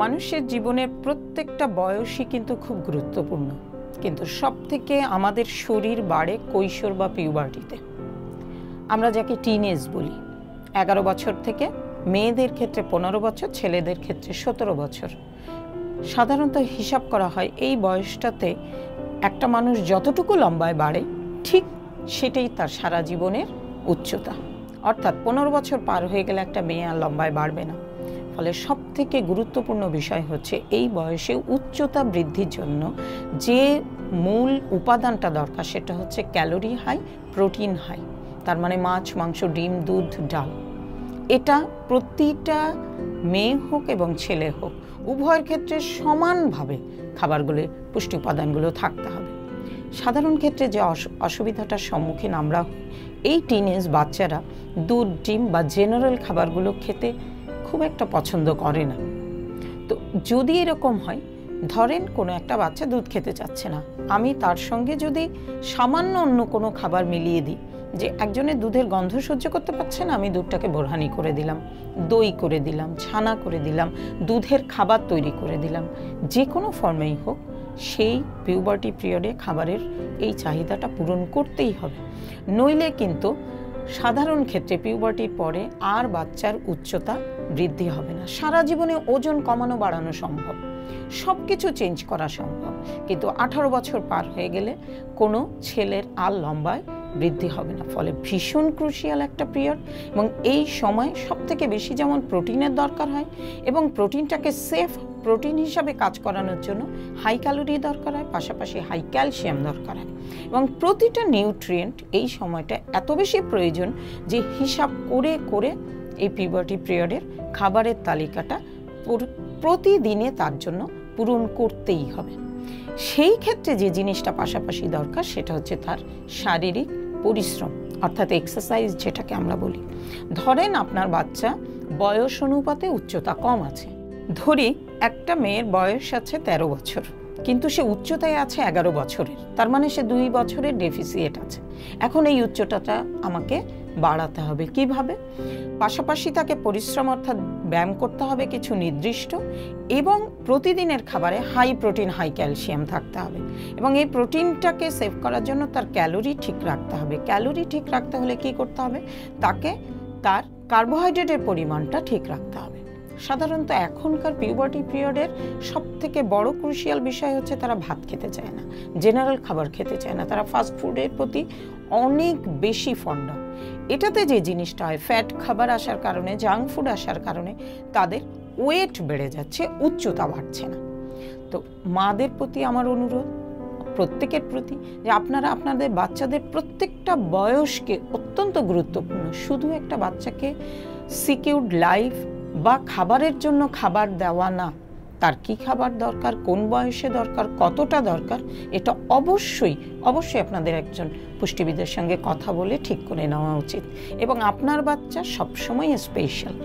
মানুষের জীবনের প্রত্যেকটা বয়সই কিন্তু খুব গুরুত্বপূর্ণ, কিন্তু সবথেকে আমাদের শরীর বাড়ে কৈশোর বা পিউবার্টিতে। আমরা যাকে টিনেজ বলি। 11 বছর থেকে মেয়েদের ক্ষেত্রে 15 বছর, ছেলেদের ক্ষেত্রে 17 বছর। সাধারণত হিসাব করা হয় এই বয়সটাতে একটা মানুষ যতটুকু লম্বায় বাড়ে ঠিক সেটাই তার সারা জীবনের উচ্চতা। অর্থাৎ 15 বছর পার হয়ে গেলে একটা মেয়ে আর লম্বায় বাড়বে না। ফলে সবথেকে গুরুত্বপূর্ণ বিষয় হচ্ছে এই বয়সে উচ্চতা বৃদ্ধির জন্য যে মূল উপাদানটা দরকার সেটা হচ্ছে ক্যালোরি হাই, প্রোটিন হাই। তার মানে মাছ, মাংস, ডিম, দুধ, ডাল। এটা প্রতিটা মেয়ে হোক এবং ছেলে হোক উভয়ের ক্ষেত্রে সমানভাবে খাবারগুলো, পুষ্টি উপাদানগুলো থাকতে হবে। সাধারণ ক্ষেত্রে যে অসুবিধাটার সম্মুখীন আমরা এই টিনেজ বাচ্চারা দুধ, ডিম বা জেনারেল খাবারগুলো খেতে খুব একটা পছন্দ করে না। তো যদি এরকম হয়, ধরেন কোনো একটা বাচ্চা দুধ খেতে চাচ্ছে না, আমি তার সঙ্গে যদি সামান্য অন্য কোনো খাবার মিলিয়ে দিই, যে একজনের দুধের গন্ধ সহ্য করতে পারছে না, আমি দুধটাকে বোরহানি করে দিলাম, দই করে দিলাম, ছানা করে দিলাম, দুধের খাবার তৈরি করে দিলাম, যে কোনো ফর্মেই হোক, সেই পিউবার্টি পিরিয়ডে খাবারের এই চাহিদাটা পূরণ করতেই হবে। নইলে কিন্তু সাধারণ ক্ষেত্রে পিউবার্টির পরে আর বাচ্চার উচ্চতা বৃদ্ধি হবে না। সারা জীবনে ওজন কমানো বাড়ানো সম্ভব, সব কিছু চেঞ্জ করা সম্ভব, কিন্তু 18 বছর পার হয়ে গেলে কোনো ছেলের আর লম্বায় বৃদ্ধি হবে না। ফলে ভীষণ ক্রুশিয়াল একটা পিরিয়ড, এবং এই সময় সবথেকে বেশি যেমন প্রোটিনের দরকার হয়, এবং প্রোটিনটাকে সেফ প্রোটিন হিসাবে কাজ করানোর জন্য হাই ক্যালোরি দরকার হয়, পাশাপাশি হাই ক্যালসিয়াম দরকার হয়, এবং প্রতিটা নিউট্রিয়েন্ট এই সময়টা এত বেশি প্রয়োজন যে হিসাব করে করে এই পিউবার্টি পিরিয়ডের খাবারের তালিকাটা প্রতিদিনে তার জন্য পূরণ করতেই হবে। সেই ক্ষেত্রে যে জিনিসটা পাশাপাশি দরকার সেটা হচ্ছে তার শারীরিক পরিশ্রম, অর্থাৎ এক্সারসাইজ যেটাকে আমরা বলি। ধরেন আপনার বাচ্চা বয়স অনুপাতে উচ্চতা কম আছে। ধরি একটা মেয়ের বয়স আছে 13 বছর, কিন্তু সে উচ্চতায় আছে 11 বছরের, তার মানে সে 2 বছরের ডেফিসিয়েট আছে। এখন এই উচ্চতাটা আমাকে বাড়াতে হবে কিভাবে? পাশাপাশি তাকে পরিশ্রম অর্থাৎ ব্যায়াম করতে হবে কিছু নির্দিষ্ট, এবং প্রতিদিনের খাবারে হাই প্রোটিন হাই ক্যালসিয়াম থাকতে হবে, এবং এই প্রোটিনটাকে সেভ করার জন্য তার ক্যালোরি ঠিক রাখতে হবে। ক্যালোরি ঠিক রাখতে হলে কি করতে হবে? তাকে তার কার্বোহাইড্রেটের পরিমাণটা ঠিক রাখতে হবে। সাধারণত এখনকার পিউবার্টি পিরিয়ডের সবথেকে বড় ক্রুশিয়াল বিষয় হচ্ছে তারা ভাত খেতে চায় না, জেনারেল খাবার খেতে চায় না, তারা ফাস্ট ফুডের প্রতি অনেক বেশি ফন্ডা। এটাতে যে জিনিসটা হয়, ফ্যাট খাবার আসার কারণে, জাঙ্ক ফুড আসার কারণে তাদের ওয়েট বেড়ে যাচ্ছে, উচ্চতা বাড়ছে না। তো মাদের প্রতি আমার অনুরোধ, প্রত্যেকের প্রতি, যে আপনারা আপনাদের বাচ্চাদের প্রত্যেকটা বয়সকে অত্যন্ত গুরুত্বপূর্ণ, শুধু একটা বাচ্চাকে সিকিউরড লাইফ বা খাবারের জন্য খাবার দেওয়া না, তার কি খাবার দরকার, কোন বয়সে দরকার, কতটা দরকার, এটা অবশ্যই আপনাদের একজন পুষ্টিবিদের সঙ্গে কথা বলে ঠিক করে নেওয়া উচিত। এবং আপনার বাচ্চা সবসময় স্পেশাল।